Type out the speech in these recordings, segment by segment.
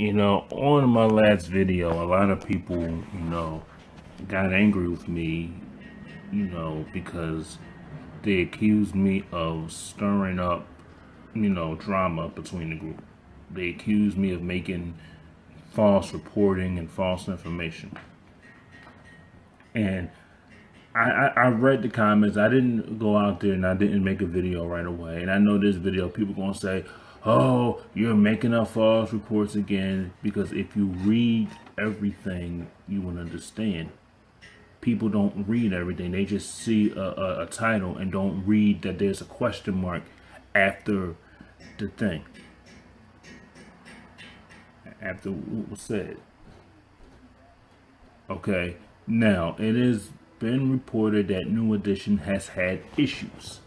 On my last video, a lot of people, got angry with me, because they accused me of stirring up, drama between the group. They accused me of making false reporting and false information. And I read the comments. I didn't go out there and I didn't make a video right away. And I know this video, people going to say, oh, you're making up false reports again. Because if you read everything, you will understand. People don't read everything. They just see a title and don't read that there's a question mark after the thing. After what was said. Okay. Now, it has been reported that New Edition has had issues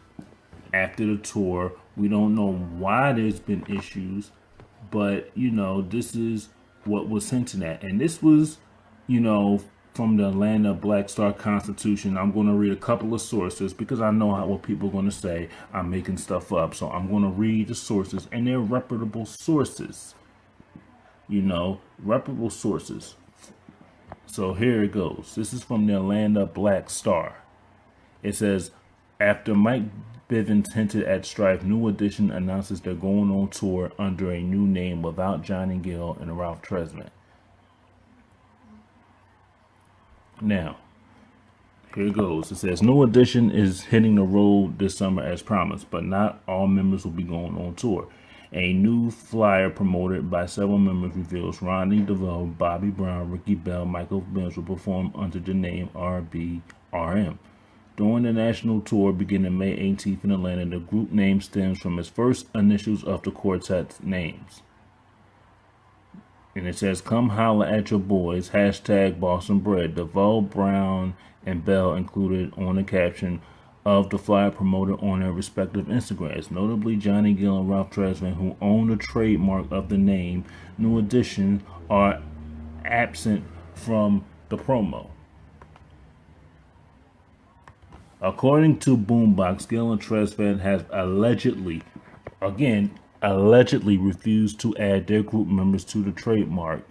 after the tour. We don't know why there's been issues, but this is what was hinted at. And this was, from the Atlanta Black Star Constitution. I'm going to read a couple of sources because I know what people are going to say. I'm making stuff up. So I'm going to read the sources, and they're reputable sources. Reputable sources. So here it goes. This is from the Atlanta Black Star. It says, after Mike Bivens hinted at strife, New Edition announces they're going on tour under a new name without Johnny Gill and Ralph Tresvant. Now, here it goes. It says, New Edition is hitting the road this summer as promised, but not all members will be going on tour. A new flyer promoted by several members reveals Ronnie DeVoe, Bobby Brown, Ricky Bell, Michael Benz will perform under the name RBRM. During the national tour beginning May 18th in Atlanta, the group name stems from its first initials of the quartet's names. And it says, come holla at your boys, hashtag Boston Bread. DeVoe, Brown, and Bell included on the caption of the flyer promoted on their respective Instagrams. Notably, Johnny Gill and Ralph Tresvant, who own the trademark of the name New Edition, are absent from the promo. According to Boombox, Gill and Tresvant has allegedly refused to add their group members to the trademark,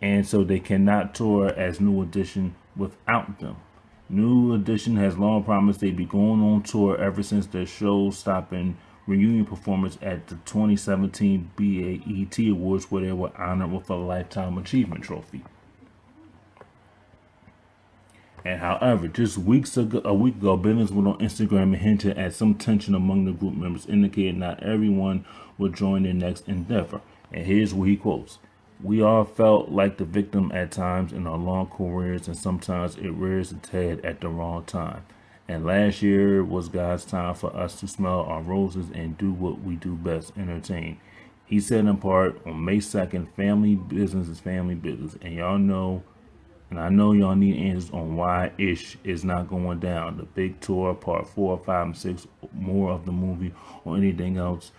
and so they cannot tour as New Edition without them. New Edition has long promised they'd be going on tour ever since their show-stopping reunion performance at the 2017 BET Awards, where they were honored with a Lifetime Achievement Trophy. And however, just a week ago, Bivens went on Instagram and hinted at some tension among the group members, indicating not everyone will join their next endeavor. And here's what he quotes. We all felt like the victim at times in our long careers, and sometimes it rears its head at the wrong time. And last year was God's time for us to smell our roses and do what we do best, entertain. He said in part on May 2nd, family business is family business. And y'all know, and I know y'all need answers on why Ish is not going down. The big tour, part 4, 5, and 6, more of the movie, or anything else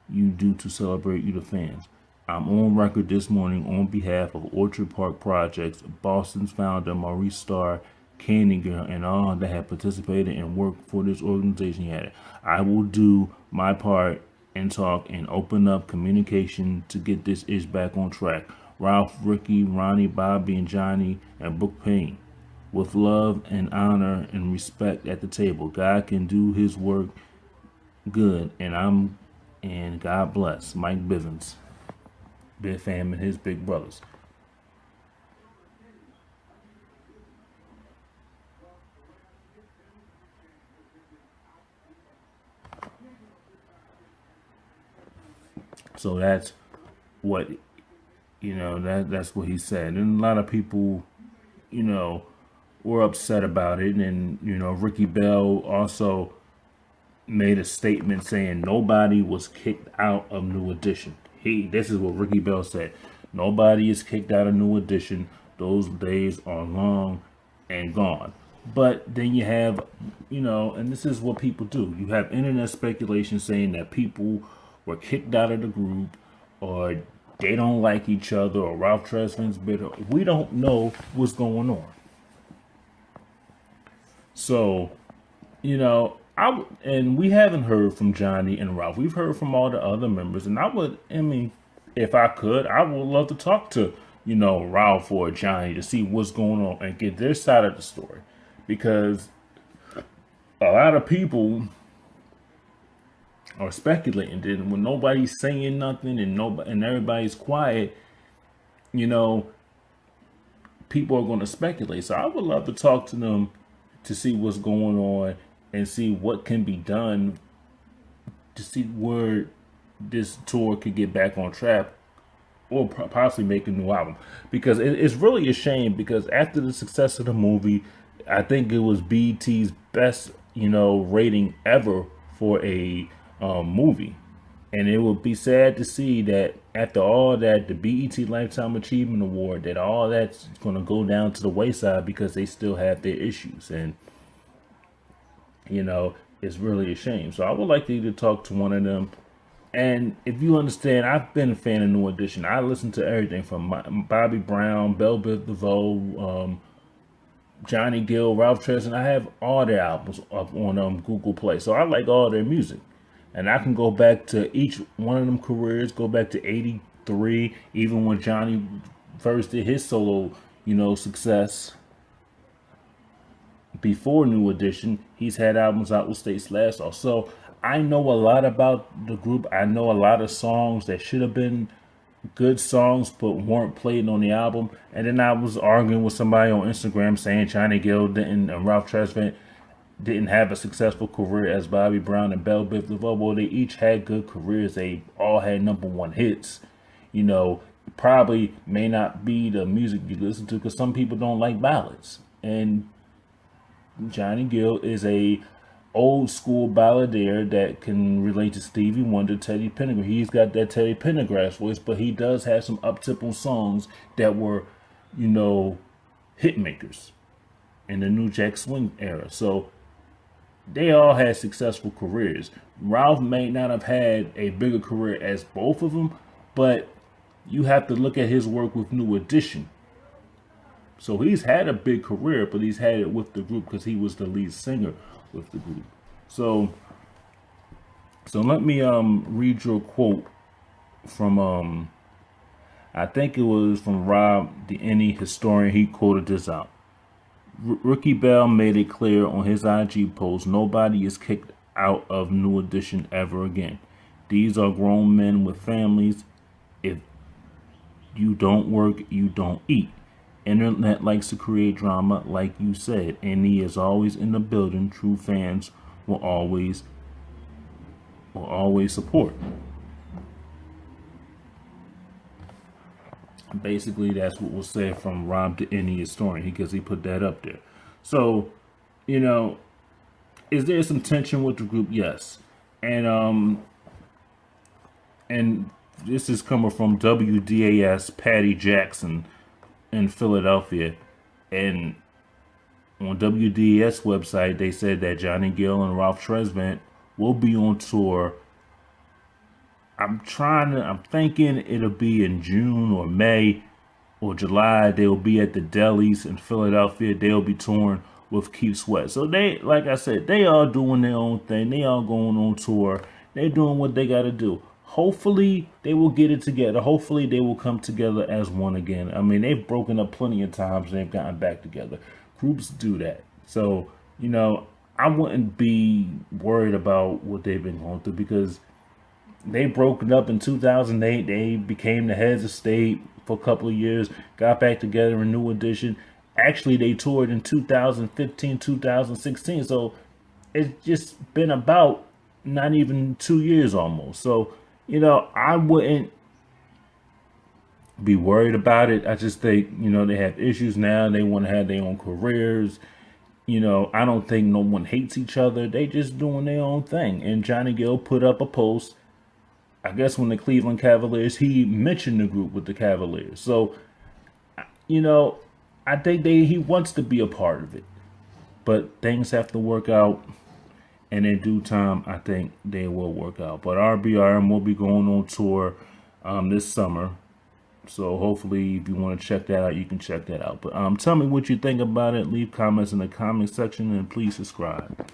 you do to celebrate you, the fans. I'm on record this morning on behalf of Orchard Park Projects, Boston's founder Maurice Starr, Candy Girl, and all that have participated and worked for this organization yet. I will do my part and talk and open up communication to get this Ish back on track. Ralph, Ricky, Ronnie, Bobby, and Johnny, and Brooke Payne. With love and honor and respect at the table. God can do his work good, and God bless Mike Bivens, Biv Fam, and his big brothers. So that's what that's what he said. And a lot of people, were upset about it. And, Ricky Bell also made a statement saying nobody was kicked out of New Edition. This is what Ricky Bell said. Nobody is kicked out of New Edition. Those days are long and gone. But then you have, and this is what people do. You have internet speculation saying that people were kicked out of the group, or they don't like each other, or Ralph Tresvant's bitter. We don't know what's going on. So, and we haven't heard from Johnny and Ralph. We've heard from all the other members, and I mean, if I could, I would love to talk to, Ralph or Johnny to see what's going on and get their side of the story. Because a lot of people are speculating that when nobody's saying nothing and everybody's quiet, you know, people are going to speculate. So I would love to talk to them to see what's going on and see what can be done to see where this tour could get back on track or possibly make a new album. Because it's really a shame, because after the success of the movie, I think it was BET's best, rating ever for a movie. And it would be sad to see that after all that, the BET Lifetime Achievement Award, that all that's going to go down to the wayside because they still have their issues. And, it's really a shame. So I would like to talk to one of them. And if you understand, I've been a fan of New Edition. I listen to everything from Bobby Brown, Belle Biv DeVoe, Johnny Gill, Ralph Tresvant. I have all their albums up on Google Play. So I like all their music. And I can go back to each one of them careers, go back to 83, even when Johnny first did his solo, success. Before New Edition, he's had albums out with State Slash. So I know a lot about the group. I know a lot of songs that should have been good songs but weren't played on the album. And then I was arguing with somebody on Instagram saying Johnny Gill didn't and Ralph Tresvant didn't have a successful career as Bobby Brown and Belle Biv DeVoe. Well, they each had good careers. They all had #1 hits. Probably may not be the music you listen to because some people don't like ballads. And Johnny Gill is a old school balladeer that can relate to Stevie Wonder, Teddy Pendergrass. He's got that Teddy Pendergrass voice, but he does have some up-tempo songs that were, hit makers in the New Jack Swing era. So they all had successful careers. Ralph may not have had a bigger career as both of them, but you have to look at his work with New Edition. So he's had a big career, but he's had it with the group because he was the lead singer with the group. So let me read you a quote from I think it was from Rob the Any historian. He quoted this out. Ricky Bell made it clear on his IG post, nobody is kicked out of New Edition ever again. These are grown men with families. If you don't work, you don't eat. Internet likes to create drama, like you said, and he is always in the building. True fans will always support. Basically, that's what was said from Rob the Any historian, because he put that up there. So, is there some tension with the group? Yes, and this is coming from WDAS Patty Jackson in Philadelphia, and on WDAS website they said that Johnny Gill and Ralph Tresvant will be on tour. I'm thinking it'll be in June or May or July. They'll be at the delis in Philadelphia. They'll be touring with Keith Sweat. So they, like I said, they are doing their own thing. They are going on tour. They're doing what they got to do. Hopefully they will get it together. Hopefully they will come together as one again. I mean, they've broken up plenty of times and they've gotten back together. Groups do that. So, I wouldn't be worried about what they've been going through, because they broken up in 2008. They became the heads of state for a couple of years, got back together in New Edition. Actually, they toured in 2015, 2016. So it's just been about not even 2 years almost. So, I wouldn't be worried about it. I just think, they have issues now. They want to have their own careers. I don't think no one hates each other. They just doing their own thing. And Johnny Gill put up a post, I guess when the Cleveland Cavaliers, he mentioned the group with the Cavaliers. So, I think he wants to be a part of it. But things have to work out. And in due time, I think they will work out. But RBRM will be going on tour this summer. So hopefully, if you want to check that out, you can check that out. But tell me what you think about it. Leave comments in the comment section, and please subscribe.